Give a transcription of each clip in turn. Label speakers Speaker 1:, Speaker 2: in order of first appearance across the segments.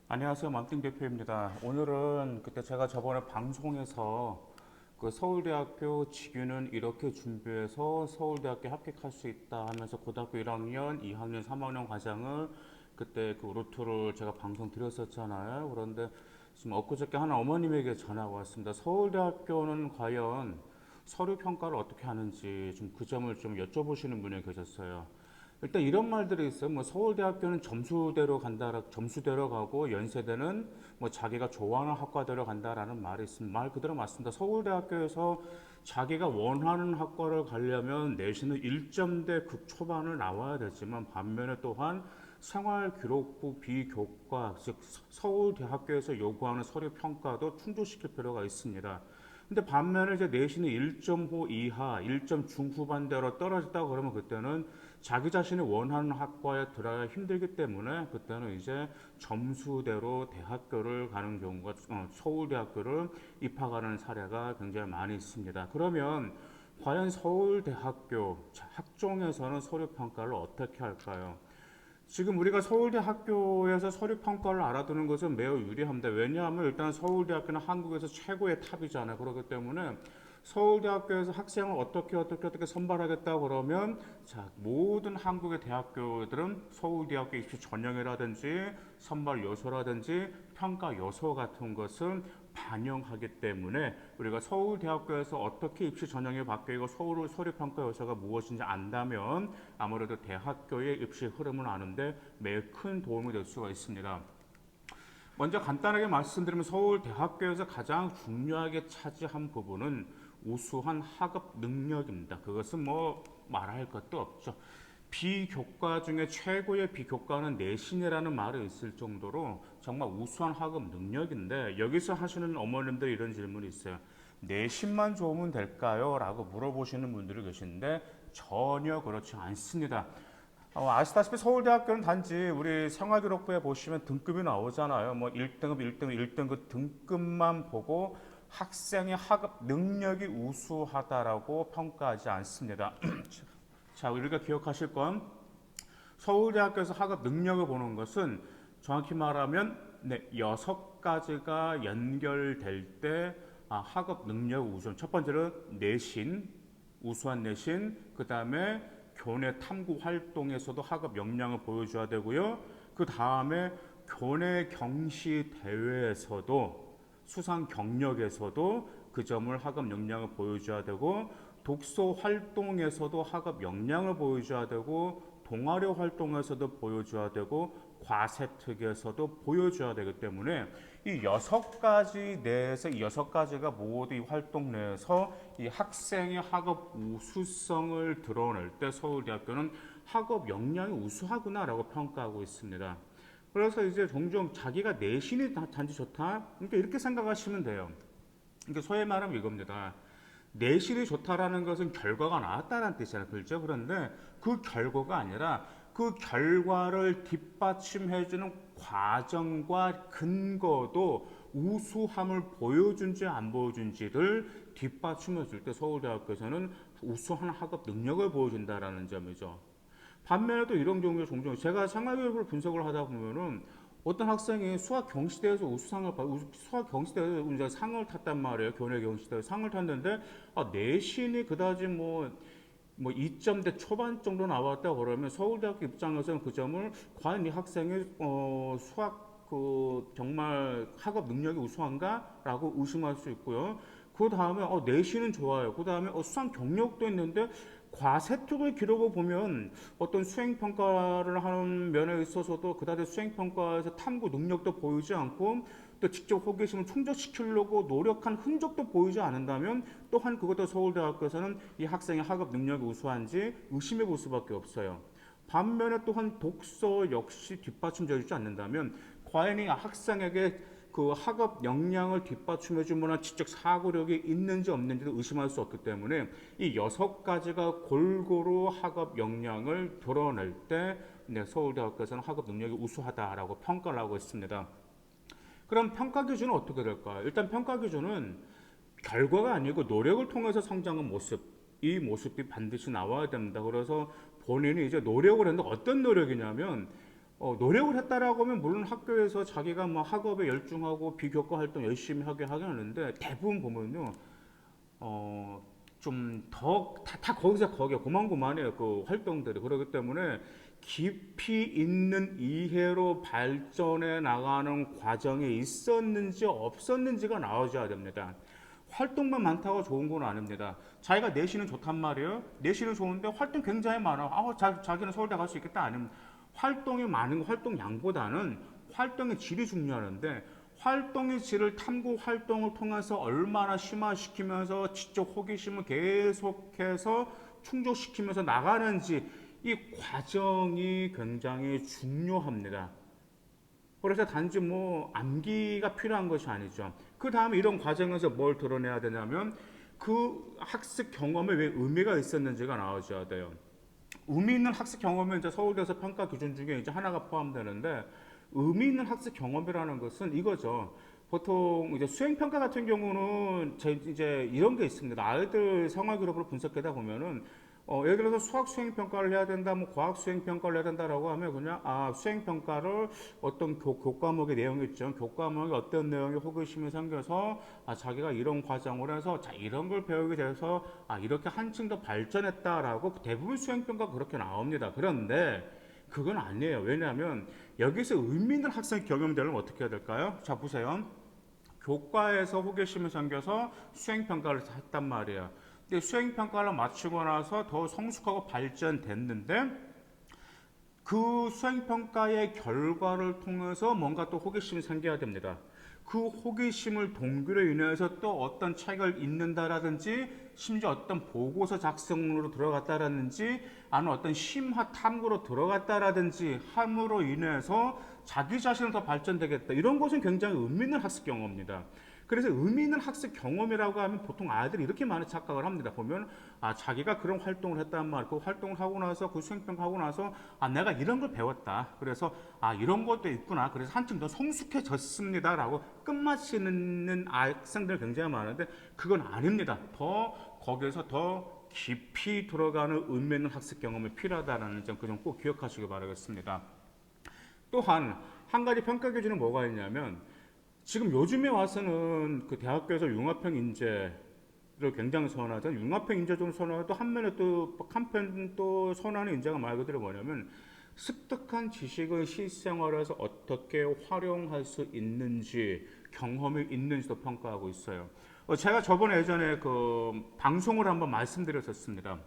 Speaker 1: 안녕하세요. 맘띵 대표입니다. 오늘은 그때 제가 저번에 방송에서 그 서울대학교 직위는 이렇게 준비해서 서울대학교 합격할 수 있다 하면서 고등학교 1학년, 2학년, 3학년 과정을 그때 그 루트를 제가 방송 드렸었잖아요. 그런데 지금 엊그저께 한 어머님에게 전화가 왔습니다. 서울대학교는 과연 서류 평가를 어떻게 하는지 좀 그 점을 좀 여쭤보시는 분이 계셨어요. 일단 이런 말들이 있어요. 뭐 서울대학교는 점수대로 간다, 점수대로 가고 연세대는 뭐 자기가 좋아하는 학과대로 간다라는 말이 있습니다. 말 그대로 맞습니다. 서울대학교에서 자기가 원하는 학과를 가려면 내신은 1점대 극초반을 나와야 되지만 반면에 또한 생활기록부 비교과 즉 서울대학교에서 요구하는 서류 평가도 충족시킬 필요가 있습니다. 근데 반면에 이제 내신이 1.5 이하, 1점 중후반대로 떨어졌다 그러면 그때는 자기 자신이 원하는 학과에 들어야 힘들기 때문에 그때는 이제 점수대로 대학교를 가는 경우가 서울대학교를 입학하는 사례가 굉장히 많이 있습니다. 그러면 과연 서울대학교 학종에서는 서류 평가를 어떻게 할까요? 지금 우리가 서울대 학교에서 서류 평가를 알아두는 것은 매우 유리합니다. 왜냐하면 일단 서울대학교는 한국에서 최고의 탑이잖아요. 그렇기 때문에 서울대학교에서 학생을 어떻게 선발하겠다 그러면 자 모든 한국의 대학교들은 서울대학교 입시 전형이라든지 선발 요소라든지 평가 요소 같은 것은 반영하기 때문에 우리가 서울대학교에서 어떻게 입시 전형이 바뀌고 서류평가 요소가 무엇인지 안다면 아무래도 대학교의 입시 흐름을 아는데 매우 큰 도움이 될 수가 있습니다. 먼저 간단하게 말씀드리면 서울대학교에서 가장 중요하게 차지한 부분은 우수한 학업 능력입니다. 그것은 뭐 말할 것도 없죠. 비교과 중에 최고의 비교과는 내신이라는 말이 있을 정도로 정말 우수한 학업 능력인데 여기서 하시는 어머님들이 이런 질문이 있어요. 내신만 좋으면 될까요? 라고 물어보시는 분들이 계신데 전혀 그렇지 않습니다. 아시다시피 서울대학교는 단지 우리 생활기록부에 보시면 등급이 나오잖아요. 뭐 1등급, 1등급, 1등급 등급만 보고 학생의 학업 능력이 우수하다라고 평가하지 않습니다. 자, 우리가 기억하실 건 서울대학교에서 학업 능력을 보는 것은 정확히 말하면 네, 6가지가 연결될 때 학업 능력 우선 첫 번째는 내신, 우수한 내신, 그 다음에 교내 탐구 활동에서도 학업 역량을 보여줘야 되고요. 그 다음에 교내 경시 대회에서도 수상 경력에서도 그 점을 학업 역량을 보여줘야 되고 독서 활동에서도 학업 역량을 보여줘야 되고 동아리 활동에서도 보여줘야 되고 과세특에서도 보여줘야 되기 때문에 이 6가지 내에서 이 6가지가 모두 이 활동 내에서 이 학생의 학업 우수성을 드러낼 때 서울대학교는 학업 역량이 우수하구나라고 평가하고 있습니다. 그래서 이제 종종 자기가 내신이 단지 좋다? 그러니까 이렇게 생각하시면 돼요. 그러니까 소위 말하면 이겁니다. 내실이 좋다라는 것은 결과가 나왔다는 뜻이잖아요. 그렇죠? 그런데 그 결과가 아니라 그 결과를 뒷받침해주는 과정과 근거도 우수함을 보여준지 안 보여준지를 뒷받침해줄 때 서울대학교에서는 우수한 학업 능력을 보여준다라는 점이죠. 반면에 또 이런 경우가 종종 제가 생활교육을 분석을 하다 보면은 어떤 학생이 수학 경시대에서 수학 경시대에서 이제 상을 탔단 말이에요. 교내 경시대에서 상을 탔는데 내신이 그다지 뭐 2점대 초반 정도 나왔다 그러면 서울대학교 입장에서는 그 점을 과연 이 학생이 수학 그 정말 학업 능력이 우수한가라고 의심할 수 있고요. 그 다음에 내신은 좋아요. 그 다음에 수상 경력도 있는데 과세특을 기록을 보면 어떤 수행평가를 하는 면에 있어서도 그다지 수행평가에서 탐구 능력도 보이지 않고 또 직접 호기심을 충족시키려고 노력한 흔적도 보이지 않는다면 또한 그것도 서울대학교에서는 이 학생의 학업 능력이 우수한지 의심해 볼 수밖에 없어요. 반면에 또한 독서 역시 뒷받침되어 있지 않는다면 과연 이 학생에게 그 학업 역량을 뒷받침해 줄 만한 지적 사고력이 있는지 없는지도 의심할 수 없기 때문에 이 6가지가 골고루 학업 역량을 드러낼 때 서울대학교에서는 학업 능력이 우수하다라고 평가를 하고 있습니다. 그럼 평가 기준은 어떻게 될까요? 일단 평가 기준은 결과가 아니고 노력을 통해서 성장한 모습, 이 모습이 반드시 나와야 됩니다. 그래서 본인이 이제 노력을 했는데 어떤 노력이냐면 노력을 했다라고 하면 물론 학교에서 자기가 뭐 학업에 열중하고 비교과 활동 열심히 하게 하는데 대부분 보면요. 좀 다 거기서 거기에 고만고만해요. 그 활동들이. 그렇기 때문에 깊이 있는 이해로 발전해 나가는 과정에 있었는지 없었는지가 나와줘야 됩니다. 활동만 많다고 좋은 건 아닙니다. 자기가 내신은 좋단 말이에요. 내신은 좋은데 활동 굉장히 많아. 자기는 서울대 갈 수 있겠다 아닙니다. 활동이 많은 거 활동 양보다는 활동의 질이 중요한데 활동의 질을 탐구 활동을 통해서 얼마나 심화시키면서 지적 호기심을 계속해서 충족시키면서 나가는지 이 과정이 굉장히 중요합니다. 그래서 단지 뭐 암기가 필요한 것이 아니죠. 그 다음에 이런 과정에서 뭘 드러내야 되냐면 그 학습 경험에 왜 의미가 있었는지가 나와줘야 돼요. 의미 있는 학습 경험은 이제 서울대에서 평가 기준 중에 이제 하나가 포함되는데 의미 있는 학습 경험이라는 것은 이거죠. 보통 이제 수행 평가 같은 경우는 이제 이런 게 있습니다. 아이들 생활 기록으로 분석하다 보면은 예를 들어서 수학 수행 평가를 해야 된다, 뭐 과학 수행 평가를 해야 된다라고 하면 그냥 수행 평가를 어떤 교과목의 내용이 있죠. 교과목에 어떤 내용이 호기심이 생겨서 자기가 이런 과정을 해서 이런 걸 배우게 돼서 이렇게 한층 더 발전했다라고 대부분 수행 평가 그렇게 나옵니다. 그런데 그건 아니에요. 왜냐하면 여기서 의미 있는 학생 경험들은 어떻게 해야 될까요? 자 보세요. 교과에서 호기심이 생겨서 수행평가를 했단 말이에요. 근데 수행평가를 마치고 나서 더 성숙하고 발전됐는데 그 수행평가의 결과를 통해서 뭔가 또 호기심이 생겨야 됩니다. 그 호기심을 동기로 인해서 또 어떤 책을 읽는다라든지 심지어 어떤 보고서 작성으로 들어갔다라든지 아니면 어떤 심화 탐구로 들어갔다라든지 함으로 인해서 자기 자신을 더 발전되겠다. 이런 것은 굉장히 의미 있는 학습 경험입니다. 그래서 의미 있는 학습 경험이라고 하면 보통 아이들이 이렇게 많이 착각을 합니다. 보면 자기가 그런 활동을 했단 말이에요. 그 활동을 하고 나서 그 수행평가 하고 나서 내가 이런 걸 배웠다. 그래서 이런 것도 있구나. 그래서 한층 더 성숙해졌습니다라고 끝마치는 학생들 굉장히 많은데 그건 아닙니다. 더 거기에서 더 깊이 들어가는 의미 있는 학습 경험이 필요하다는 점 그 점 꼭 기억하시기 바라겠습니다. 또한 한 가지 평가 기준은 뭐가 있냐면 지금 요즘에 와서는 그 대학교에서 융합형 인재를 굉장히 선호하죠. 융합형 인재를 선호하고 한면에 또 한편 또 선호하는 인재가 말 그대로 뭐냐면 습득한 지식을 실생활에서 어떻게 활용할 수 있는지 경험이 있는지도 평가하고 있어요. 제가 저번에 예전에 그 방송을 한번 말씀드렸었습니다.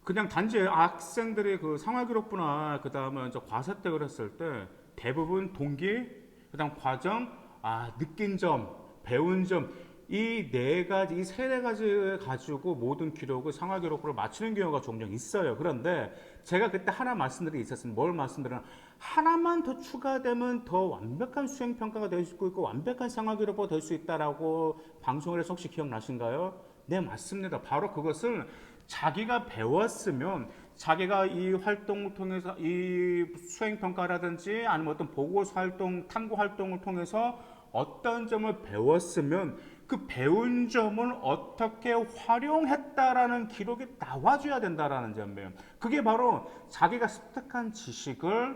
Speaker 1: 그냥 단지 학생들이 그 생활기록부나 그 다음에 이제 과세택을 했을 때 대부분 동기, 그다음 과정, 느낀 점, 배운 점, 이 네 가지, 이 세 가지 가지고 모든 기록을 생활기록부를 맞추는 경우가 종종 있어요. 그런데 제가 그때 하나 말씀드린 게 있었습니다. 뭘 말씀드리나? 하나만 더 추가되면 더 완벽한 수행평가가 될 수 있고 완벽한 생활기록부가 될 수 있다라고 방송을 해서 혹시 기억나신가요? 네, 맞습니다. 바로 그것을 자기가 배웠으면 자기가 이 활동을 통해서 이 수행평가라든지 아니면 어떤 보고서 활동, 탐구 활동을 통해서 어떤 점을 배웠으면 그 배운 점을 어떻게 활용했다라는 기록이 나와줘야 된다라는 점이에요. 그게 바로 자기가 습득한 지식을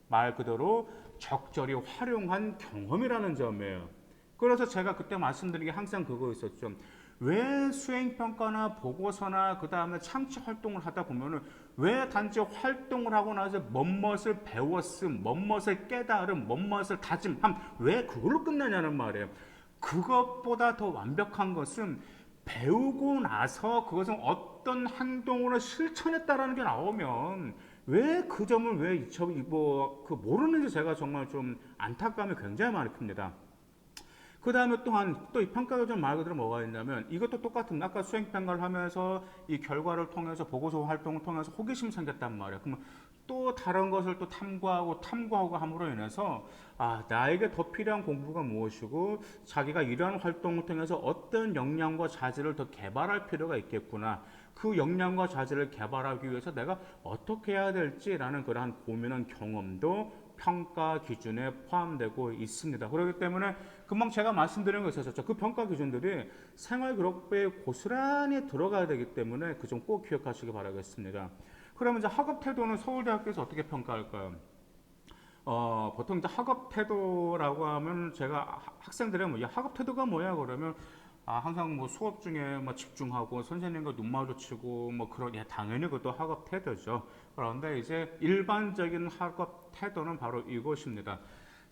Speaker 1: 말 그대로 적절히 활용한 경험이라는 점이에요. 그래서 제가 그때 말씀드린 게 항상 그거 있었죠. 왜 수행평가나 보고서나 그 다음에 참치 활동을 하다 보면은 왜 단지 활동을 하고 나서 멋멋을 배웠음, 멋멋을 깨달음, 멋멋을 다짐함, 왜 그걸로 끝나냐는 말이에요. 그것보다 더 완벽한 것은 배우고 나서 그것은 어떤 행동으로 실천했다라는 게 나오면 왜 그 점을 왜 모르는지 제가 정말 좀 안타까움이 굉장히 많이 큽니다. 그 다음에 또한 또 이 평가가 좀 말 그대로 뭐가 있냐면 이것도 똑같은 아까 수행평가를 하면서 이 결과를 통해서 보고서 활동을 통해서 호기심이 생겼단 말이에요. 그러면 또 다른 것을 또 탐구하고 함으로 인해서 나에게 더 필요한 공부가 무엇이고 자기가 이러한 활동을 통해서 어떤 역량과 자질을 더 개발할 필요가 있겠구나. 그 역량과 자질을 개발하기 위해서 내가 어떻게 해야 될지라는 그러한 고민한 경험도 평가 기준에 포함되고 있습니다. 그렇기 때문에 금방 제가 말씀드린 거 있었죠. 그 평가 기준들이 생활기록부에 고스란히 들어가야 되기 때문에 그 점 꼭 기억하시기 바라겠습니다. 그러면 이제 학업 태도는 서울대학교에서 어떻게 평가할까요? 보통 이제 학업 태도라고 하면 제가 학생들의 뭐, 야, 학업 태도가 뭐야? 그러면 항상 뭐 수업 중에 뭐 집중하고 선생님과 눈 마주치고 뭐 그런, 예, 당연히 그것도 학업 태도죠. 그런데 이제 일반적인 학업 태도는 바로 이것입니다.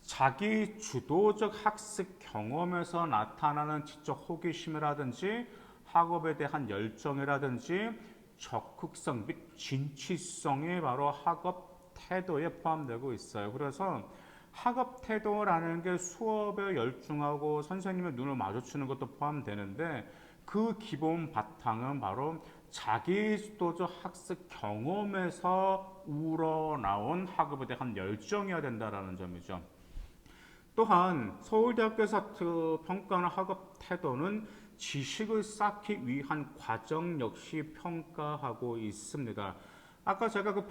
Speaker 1: 자기 주도적 학습 경험에서 나타나는 지적 호기심이라든지 학업에 대한 열정이라든지 적극성 및 진취성이 바로 학업 태도에 포함되고 있어요. 그래서 학업 태도라는 게 수업에 열중하고 선생님의 눈을 마주치는 것도 포함되는데 그 기본 바탕은 바로 자기 주도적 학습 경험에서 우러나온 학업에 대한 열정이어야 된다는 점이죠. 또한 서울대학교에서 평가하는 학업 태도는 지식을 쌓기 위한 과정 역시 평가하고 있습니다. 아까 제가 그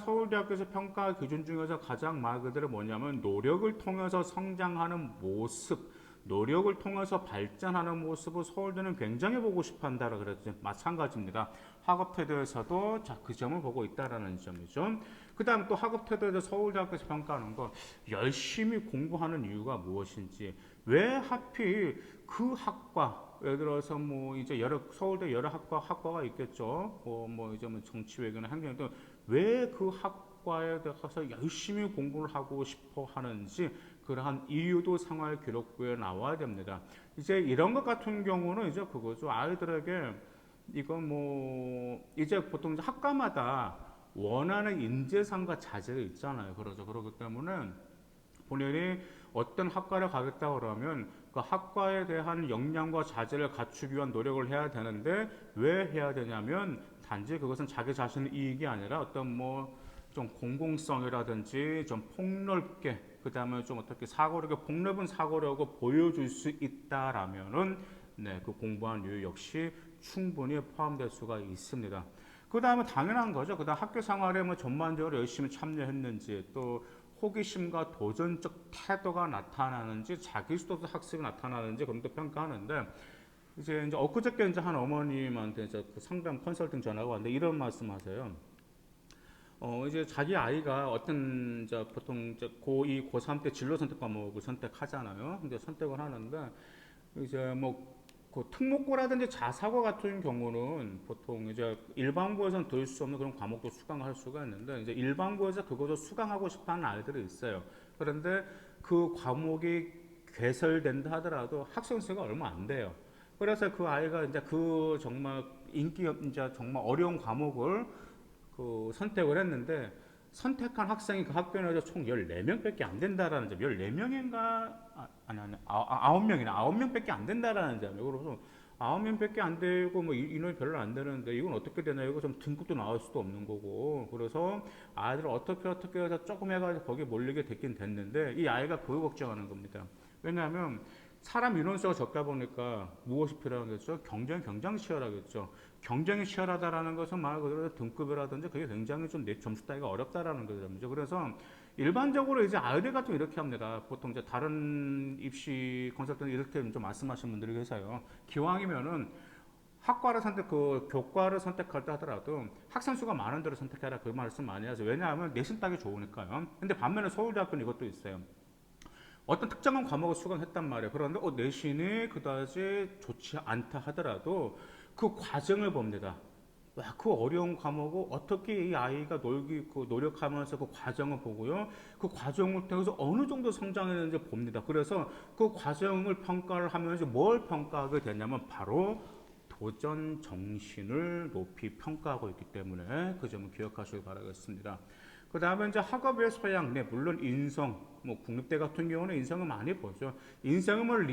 Speaker 1: 서울대학교에서 평가 기준 중에서 가장 말 그대로 뭐냐면 노력을 통해서 성장하는 모습, 노력을 통해서 발전하는 모습을 서울대는 굉장히 보고 싶어 한다고 그랬죠. 마찬가지입니다. 학업 태도에서도 그 점을 보고 있다는 점이죠. 그 다음 또 학업 태도에서 서울대학교에서 평가하는 거, 열심히 공부하는 이유가 무엇인지, 왜 하필 그 학과, 예를 들어서 뭐 이제 서울대 여러 학과가 있겠죠. 뭐 이제 뭐 정치 외교나 행정 등 왜 그 학과에 가서 열심히 공부를 하고 싶어 하는지 그러한 이유도 생활 기록부에 나와야 됩니다. 이제 이런 것 같은 경우는 이제 그거죠. 아이들에게 이건 뭐 이제 보통 이제 학과마다 원하는 인재상과 자질이 있잖아요. 그러죠. 그렇기 때문에 본인이 어떤 학과를 가겠다 그러면 그 학과에 대한 역량과 자질을 갖추기 위한 노력을 해야 되는데 왜 해야 되냐면 단지 그것은 자기 자신의 이익이 아니라 어떤 뭐 좀 공공성이라든지 좀 폭넓게 그 다음에 좀 어떻게 사고력을 폭넓은 사고력을 보여줄 수 있다라면은 네, 그 공부한 이유 역시 충분히 포함될 수가 있습니다. 그 다음에 당연한 거죠. 그 다음 학교 생활에 뭐 전반적으로 열심히 참여했는지 또 호기심과 도전적 태도가 나타나는지 자기주도적 학습이 나타나는지 그런 것도 평가하는데 이제 엊그저께 이제 한 어머님한테 이제 그 상담 컨설팅 전화가 왔는데 이런 말씀하세요. 이제 자기 아이가 어떤 이제 보통 이제 고2, 고3 때 진로 선택 과목을 선택하잖아요. 근데 선택을 하는데 이제 뭐 그 특목고라든지 자사고 같은 경우는 보통 이제 일반고에서는 들 수 없는 그런 과목도 수강할 수가 있는데 이제 일반고에서 그것을 수강하고 싶어하는 아이들이 있어요. 그런데 그 과목이 개설된다 하더라도 학생 수가 얼마 안 돼요. 그래서 그 아이가 이제 그 정말 이제 정말 어려운 과목을 그 선택을 했는데 선택한 학생이 그 학교 내에서 총 14명밖에 안 된다라는 점. 14명인가? 아니 9명이나 9명밖에 안 된다라는 점이에요. 그래서 9명밖에 안 되고 뭐 인원이 별로 안 되는데 이건 어떻게 되나? 이거 좀 등급도 나올 수도 없는 거고. 그래서 아이들을 어떻게 해서 조금 해가지고 거기에 몰리게 됐긴 됐는데 이 아이가 그거 걱정하는 겁니다. 왜냐하면 사람 인원수가 적다 보니까 무엇이 필요하겠죠? 경쟁이 치열하겠죠. 경쟁이 치열하다라는 것은 말 그대로 등급이라든지 그게 굉장히 좀 내 점수 따기가 어렵다라는 거죠. 그래서 일반적으로 이제 아이들 같은 이렇게 합니다. 보통 이제 다른 입시 컨설턴트 이렇게 좀 말씀하시는 분들이 계세요. 기왕이면은 그 교과를 선택할 때 하더라도 학생 수가 많은 데를 선택해라 그 말씀 많이 하죠. 왜냐하면 내신 따기 좋으니까요. 근데 반면에 서울대학교는 이것도 있어요. 어떤 특정한 과목을 수강했단 말이에요. 그런데 내신이 그다지 좋지 않다 하더라도 그 과정을 봅니다. 와, 그 어려운 과목을 어떻게 이 아이가 노력하면서 그 과정을 보고요. 그 과정을 통해서 어느 정도 성장했는지 봅니다. 그래서 그 과정을 평가를 하면서 뭘 평가하게 되냐면 바로 도전 정신을 높이 평가하고 있기 때문에 그 점을 기억하시길 바라겠습니다. 그 다음에 이제 학업의 소양, 네, 물론 인성, 뭐 국립대 같은 경우는 인성을 많이 보죠. 인성은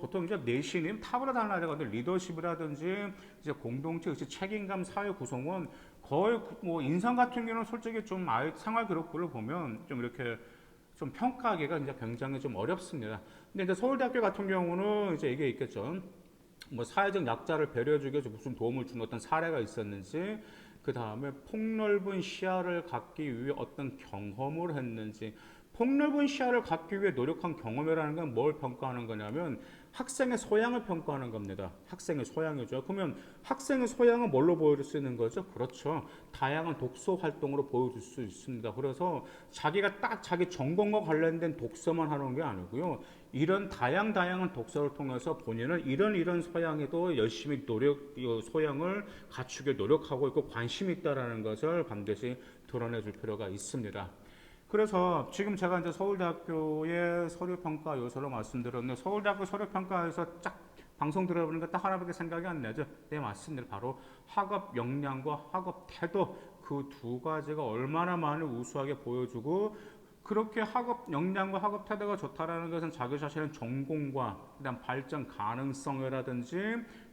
Speaker 1: 보통 이제 내신이 탑으로 달라져가지고 리더십이라든지 이제 공동체, 책임감, 사회 구성원 거의 뭐 인성 같은 경우는 솔직히 좀 생활 기록부를 보면 좀 이렇게 좀 평가하기가 이제 굉장히 좀 어렵습니다. 근데 이제 서울대학교 같은 경우는 이제 이게 있겠죠. 뭐 사회적 약자를 배려해주기 위해서 무슨 도움을 준 어떤 사례가 있었는지 그 다음에 폭넓은 시야를 갖기 위해 어떤 경험을 했는지 폭넓은 시야를 갖기 위해 노력한 경험이라는 건 뭘 평가하는 거냐면 학생의 소양을 평가하는 겁니다. 학생의 소양이죠. 그러면 학생의 소양은 뭘로 보여줄 수 있는 거죠? 그렇죠. 다양한 독서 활동으로 보여줄 수 있습니다. 그래서 자기가 딱 자기 전공과 관련된 독서만 하는 게 아니고요. 이런 다양한 독서를 통해서 본인은 이런 소양에도 열심히 소양을 갖추게 노력하고 있고 관심이 있다라는 것을 반드시 드러내 줄 필요가 있습니다. 그래서 지금 제가 이제 서울대학교의 서류평가 요소로 말씀드렸는데 서울대학교 서류평가에서 쫙 방송 들어보니까 딱 하나밖에 생각이 안 나죠. 네, 맞습니다. 바로 학업 역량과 학업 태도 그 두 가지가 얼마나 많이 우수하게 보여주고 그렇게 학업 역량과 학업 태도가 좋다라는 것은 자기 자신의 전공과 그다음 발전 가능성이라든지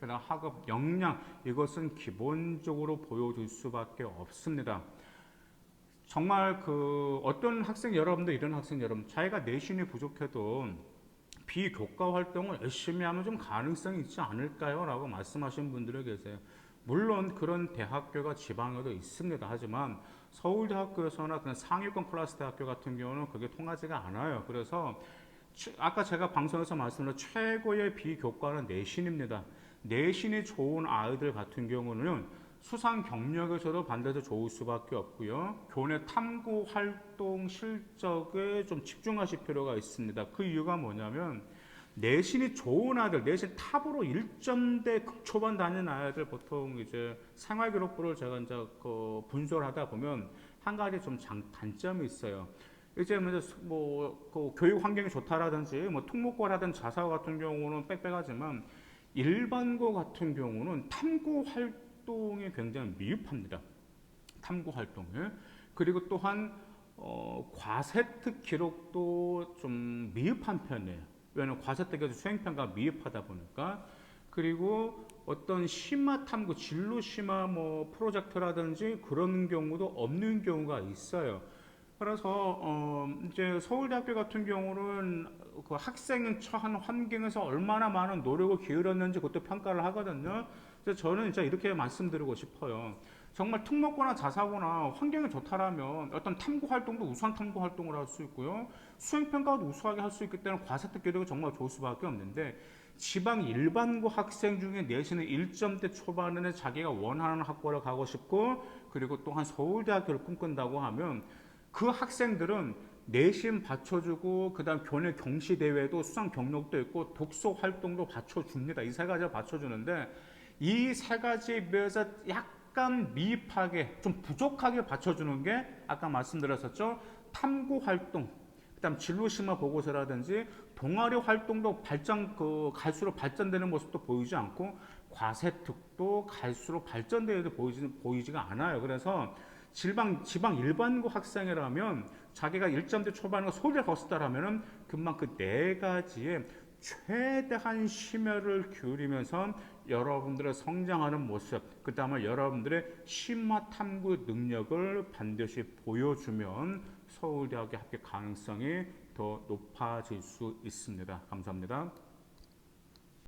Speaker 1: 그다음 학업 역량 이것은 기본적으로 보여줄 수밖에 없습니다. 정말 그 어떤 학생 여러분들 이런 학생 여러분 자기가 내신이 부족해도 비교과 활동을 열심히 하면 좀 가능성이 있지 않을까요? 라고 말씀하시는 분들이 계세요. 물론 그런 대학교가 지방에도 있습니다. 하지만 서울대학교에서나 그냥 상위권 클래스 대학교 같은 경우는 그게 통하지가 않아요. 그래서 아까 제가 방송에서 말씀드린 최고의 비교과는 내신입니다. 내신이 좋은 아이들 같은 경우는 수상 경력에서도 반드시 좋을 수밖에 없고요. 교내 탐구 활동 실적에 좀 집중하실 필요가 있습니다. 그 이유가 뭐냐면 내신이 좋은 아이들, 내신 탑으로 1점대 극초반 다니는 아이들 보통 이제 생활기록부를 제가 이제 분석을 하다 보면 한 가지 좀 단점이 있어요. 이제 그 교육 환경이 좋다라든지 뭐 특목고라든지 자사고 같은 경우는 빽빽하지만 일반고 같은 경우는 탐구 활동이 굉장히 미흡합니다. 탐구 활동이 그리고 또한 과세특 기록도 좀 미흡한 편이에요. 왜냐하면 과세특에서 수행평가가 미흡하다 보니까 그리고 어떤 심화 탐구, 진로 심화 뭐 프로젝트라든지 그런 경우도 없는 경우가 있어요. 그래서 이제 서울대학교 같은 경우는 그 학생은 처한 환경에서 얼마나 많은 노력을 기울였는지 그것도 평가를 하거든요. 그래서 저는 이제 이렇게 말씀드리고 싶어요. 정말 특목고나 자사고나 환경이 좋다라면 어떤 탐구 활동도 우수한 탐구 활동을 할 수 있고요. 수행평가도 우수하게 할 수 있기 때문에 과세특 기록이 정말 좋을 수밖에 없는데 지방 일반고 학생 중에 내신은 1점대 초반에 자기가 원하는 학과를 가고 싶고 그리고 또한 서울대학교를 꿈꾼다고 하면 그 학생들은 내신 받쳐주고 그다음 교내 경시 대회도 수상 경력도 있고 독서 활동도 받쳐줍니다. 이 세 가지를 받쳐주는데 이 세 가지에 비해서 약간 미흡하게 좀 부족하게 받쳐주는 게 아까 말씀드렸었죠. 탐구 활동, 그다음 진로심화 보고서라든지 동아리 활동도 갈수록 발전되는 모습도 보이지 않고 과세특도 갈수록 발전되어도 보이지가 않아요. 그래서 지방 일반고 학생이라면 자기가 1점대 초반에 서울대 갔었다라면 금방 그 네 가지에 최대한 심혈을 기울이면서 여러분들의 성장하는 모습, 그 다음에 여러분들의 심화 탐구 능력을 반드시 보여주면 서울대학에 합격 가능성이 더 높아질 수 있습니다. 감사합니다.